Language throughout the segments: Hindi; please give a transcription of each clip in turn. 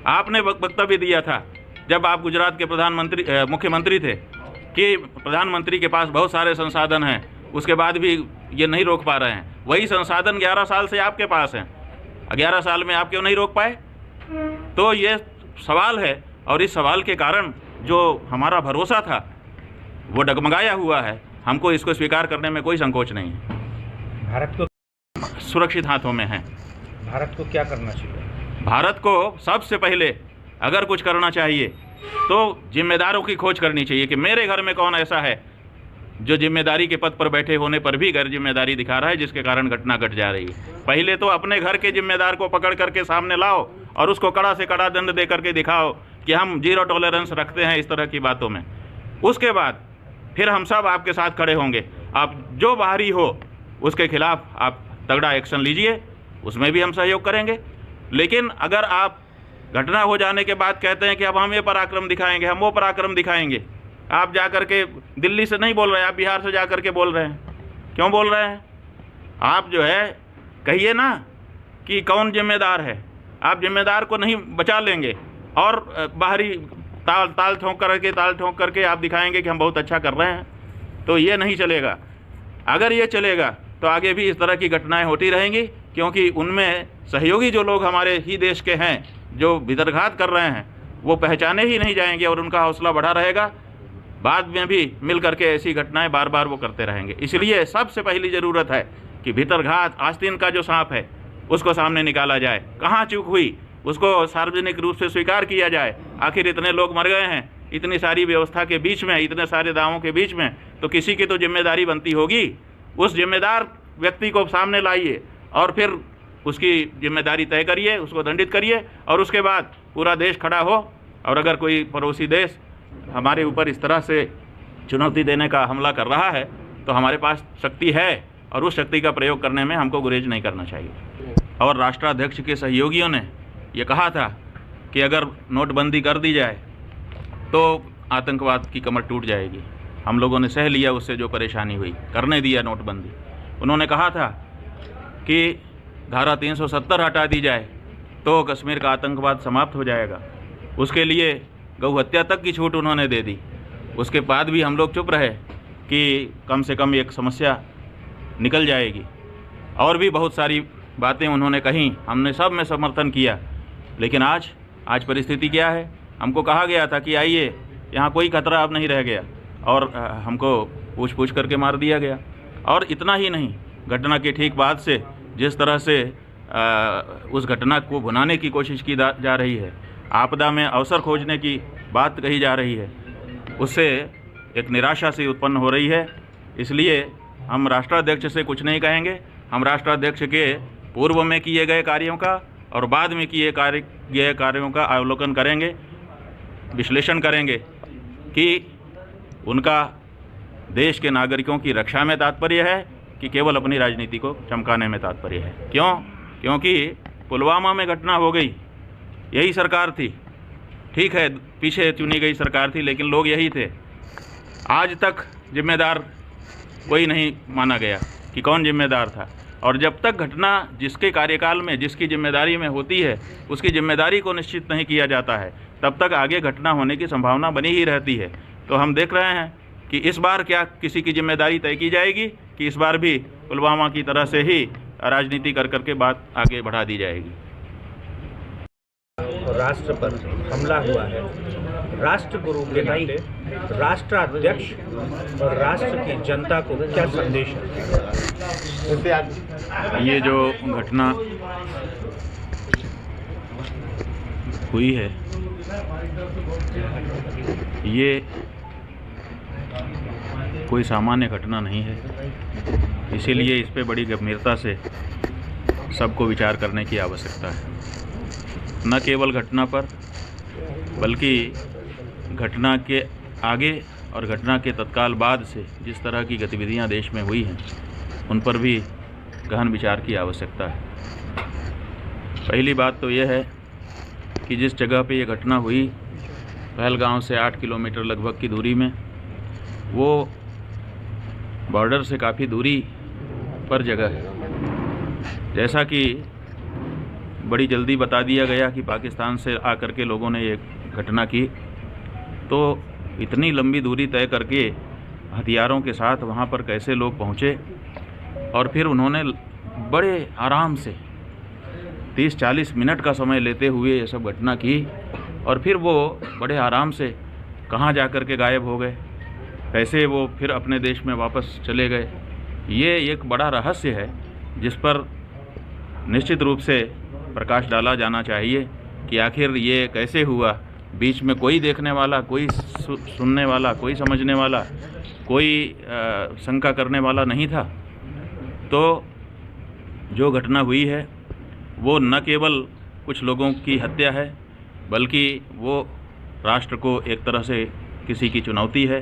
आपने वक्तव्य दिया था जब आप गुजरात के मुख्यमंत्री थे कि प्रधानमंत्री के पास बहुत सारे संसाधन हैं, उसके बाद भी ये नहीं रोक पा रहे हैं। वही संसाधन 11 साल से आपके पास हैं, 11 साल में आप क्यों नहीं रोक पाए? तो ये सवाल है, और इस सवाल के कारण जो हमारा भरोसा था वो डगमगाया हुआ है। हमको इसको स्वीकार करने में कोई संकोच नहीं है। भारत को सुरक्षित हाथों में है। भारत को क्या करना चाहिए? भारत को सबसे पहले अगर कुछ करना चाहिए तो जिम्मेदारों की खोज करनी चाहिए कि मेरे घर में कौन ऐसा है जो जिम्मेदारी के पद पर बैठे होने पर भी गैर जिम्मेदारी दिखा रहा है, जिसके कारण घटना घट जा रही है। पहले तो अपने घर के जिम्मेदार को पकड़ करके सामने लाओ और उसको कड़ा से कड़ा दंड दे करके दिखाओ कि हम जीरो टॉलरेंस रखते हैं इस तरह की बातों में। उसके बाद फिर हम सब आपके साथ खड़े होंगे। आप जो बाहरी हो उसके खिलाफ आप तगड़ा एक्शन लीजिए, उसमें भी हम सहयोग करेंगे। लेकिन अगर आप घटना हो जाने के बाद कहते हैं कि अब हम ये पराक्रम दिखाएंगे, हम वो पराक्रम दिखाएंगे, आप जा कर के दिल्ली से नहीं बोल रहे हैं, आप बिहार से जा कर के बोल रहे हैं। क्यों बोल रहे हैं? आप जो है कहिए ना कि कौन जिम्मेदार है। आप जिम्मेदार को नहीं बचा लेंगे और बाहरी ताल ठोंक करके आप दिखाएंगे कि हम बहुत अच्छा कर रहे हैं, तो ये नहीं चलेगा। अगर ये चलेगा तो आगे भी इस तरह की घटनाएं होती रहेंगी, क्योंकि उनमें सहयोगी जो लोग हमारे ही देश के हैं जो विदर्घात कर रहे हैं वो पहचाने ही नहीं जाएंगे और उनका हौसला बढ़ा रहेगा। बाद में भी मिल करके ऐसी घटनाएं बार बार वो करते रहेंगे। इसलिए सबसे पहली ज़रूरत है कि भीतरघात आस्तीन का जो सांप है उसको सामने निकाला जाए। कहाँ चूक हुई उसको सार्वजनिक रूप से स्वीकार किया जाए। आखिर इतने लोग मर गए हैं, इतनी सारी व्यवस्था के बीच में, इतने सारे दावों के बीच में, तो किसी की तो जिम्मेदारी बनती होगी। उस जिम्मेदार व्यक्ति को सामने लाइए और फिर उसकी जिम्मेदारी तय करिए, उसको दंडित करिए, और उसके बाद पूरा देश खड़ा हो। और अगर कोई पड़ोसी देश हमारे ऊपर इस तरह से चुनौती देने का हमला कर रहा है तो हमारे पास शक्ति है और उस शक्ति का प्रयोग करने में हमको गुरेज नहीं करना चाहिए। और राष्ट्राध्यक्ष के सहयोगियों ने ये कहा था कि अगर नोटबंदी कर दी जाए तो आतंकवाद की कमर टूट जाएगी। हम लोगों ने सह लिया उससे जो परेशानी हुई, करने दिया नोटबंदी। उन्होंने कहा था कि धारा 370 हटा दी जाए तो कश्मीर का आतंकवाद समाप्त हो जाएगा। उसके लिए गौ हत्या तक की छूट उन्होंने दे दी। उसके बाद भी हम लोग चुप रहे कि कम से कम एक समस्या निकल जाएगी। और भी बहुत सारी बातें उन्होंने कहीं, हमने सब में समर्थन किया। लेकिन आज परिस्थिति क्या है? हमको कहा गया था कि आइए, यहाँ कोई खतरा अब नहीं रह गया, और हमको पूछ करके मार दिया गया। और इतना ही नहीं, घटना के ठीक बाद से जिस तरह से उस घटना को भुनाने की कोशिश की जा रही है, आपदा में अवसर खोजने की बात कही जा रही है, उससे एक निराशा सी उत्पन्न हो रही है। इसलिए हम राष्ट्राध्यक्ष से कुछ नहीं कहेंगे। हम राष्ट्राध्यक्ष के पूर्व में किए गए कार्यों का और बाद में किए गए कार्यों का अवलोकन करेंगे, विश्लेषण करेंगे कि उनका देश के नागरिकों की रक्षा में तात्पर्य है कि केवल अपनी राजनीति को चमकाने में तात्पर्य है। क्यों? क्योंकि पुलवामा में घटना हो गई, यही सरकार थी, ठीक है, पीछे चुनी गई सरकार थी, लेकिन लोग यही थे। आज तक जिम्मेदार कोई नहीं माना गया कि कौन जिम्मेदार था। और जब तक घटना जिसके कार्यकाल में, जिसकी जिम्मेदारी में होती है, उसकी जिम्मेदारी को निश्चित नहीं किया जाता है, तब तक आगे घटना होने की संभावना बनी ही रहती है। तो हम देख रहे हैं कि इस बार क्या किसी की जिम्मेदारी तय की जाएगी कि इस बार भी पुलवामा की तरह से ही राजनीति कर करके बात आगे बढ़ा दी जाएगी। राष्ट्र पर हमला हुआ है, राष्ट्रगुरु के नाते राष्ट्राध्यक्ष और राष्ट्र की जनता को क्या संदेश है? ये जो घटना हुई है ये कोई सामान्य घटना नहीं है, इसीलिए इस पे बड़ी गंभीरता से सबको विचार करने की आवश्यकता है। न केवल घटना पर, बल्कि घटना के आगे और घटना के तत्काल बाद से जिस तरह की गतिविधियां देश में हुई हैं उन पर भी गहन विचार की आवश्यकता है। पहली बात तो यह है कि जिस जगह पे ये घटना हुई, पहलगांव से 8 किलोमीटर लगभग की दूरी में, वो बॉर्डर से काफ़ी दूरी पर जगह है। जैसा कि बड़ी जल्दी बता दिया गया कि पाकिस्तान से आकर के लोगों ने ये घटना की, तो इतनी लंबी दूरी तय करके हथियारों के साथ वहाँ पर कैसे लोग पहुँचे और फिर उन्होंने बड़े आराम से 30-40 मिनट का समय लेते हुए ये सब घटना की और फिर वो बड़े आराम से कहाँ जा कर के गायब हो गए, कैसे वो फिर अपने देश में वापस चले गए। ये एक बड़ा रहस्य है जिस पर निश्चित रूप से प्रकाश डाला जाना चाहिए कि आखिर ये कैसे हुआ। बीच में कोई देखने वाला, कोई सुनने वाला, कोई समझने वाला, कोई शंका करने वाला नहीं था। तो जो घटना हुई है वो न केवल कुछ लोगों की हत्या है, बल्कि वो राष्ट्र को एक तरह से किसी की चुनौती है,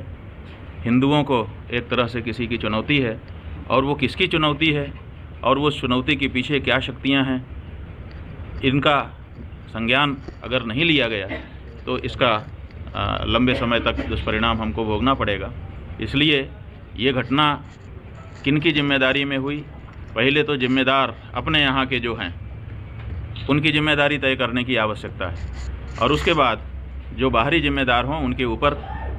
हिंदुओं को एक तरह से किसी की चुनौती है। और वो किसकी चुनौती है और वो चुनौती के पीछे क्या शक्तियां हैं, इनका संज्ञान अगर नहीं लिया गया तो इसका लंबे समय तक दुष्परिणाम हमको भोगना पड़ेगा। इसलिए ये घटना किनकी जिम्मेदारी में हुई, पहले तो जिम्मेदार अपने यहाँ के जो हैं उनकी जिम्मेदारी तय करने की आवश्यकता है और उसके बाद जो बाहरी जिम्मेदार हों उनके ऊपर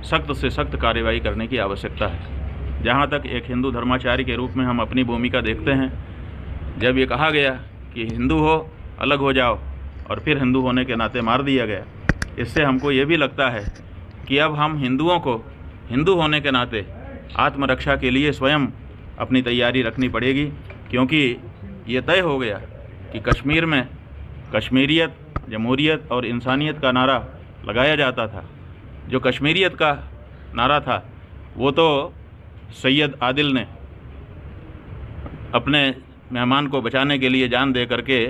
सख्त से सख्त कार्रवाई करने की आवश्यकता है। जहाँ तक एक हिंदू धर्माचार्य के रूप में हम अपनी भूमिका देखते हैं, जब ये कहा गया कि हिंदू हो अलग हो जाओ और फिर हिंदू होने के नाते मार दिया गया, इससे हमको ये भी लगता है कि अब हम हिंदुओं को हिंदू होने के नाते आत्मरक्षा के लिए स्वयं अपनी तैयारी रखनी पड़ेगी, क्योंकि ये तय हो गया कि कश्मीर में कश्मीरियत, जमहूरियत और इंसानियत का नारा लगाया जाता था। जो कश्मीरियत का नारा था वो तो सैयद आदिल ने अपने मेहमान को बचाने के लिए जान दे करके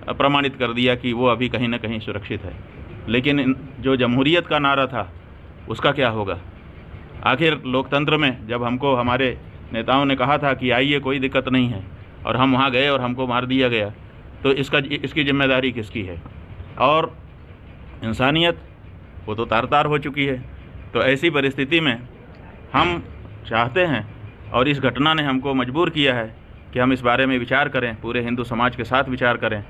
प्रमाणित कर दिया कि वो अभी कहीं ना कहीं सुरक्षित है। लेकिन जो जमहूरियत का नारा था उसका क्या होगा? आखिर लोकतंत्र में जब हमको हमारे नेताओं ने कहा था कि आइए कोई दिक्कत नहीं है और हम वहाँ गए और हमको मार दिया गया, तो इसकी जिम्मेदारी किसकी है? और इंसानियत वो तो तार-तार हो चुकी है। तो ऐसी परिस्थिति में हम चाहते हैं और इस घटना ने हमको मजबूर किया है कि हम इस बारे में विचार करें, पूरे हिंदू समाज के साथ विचार करें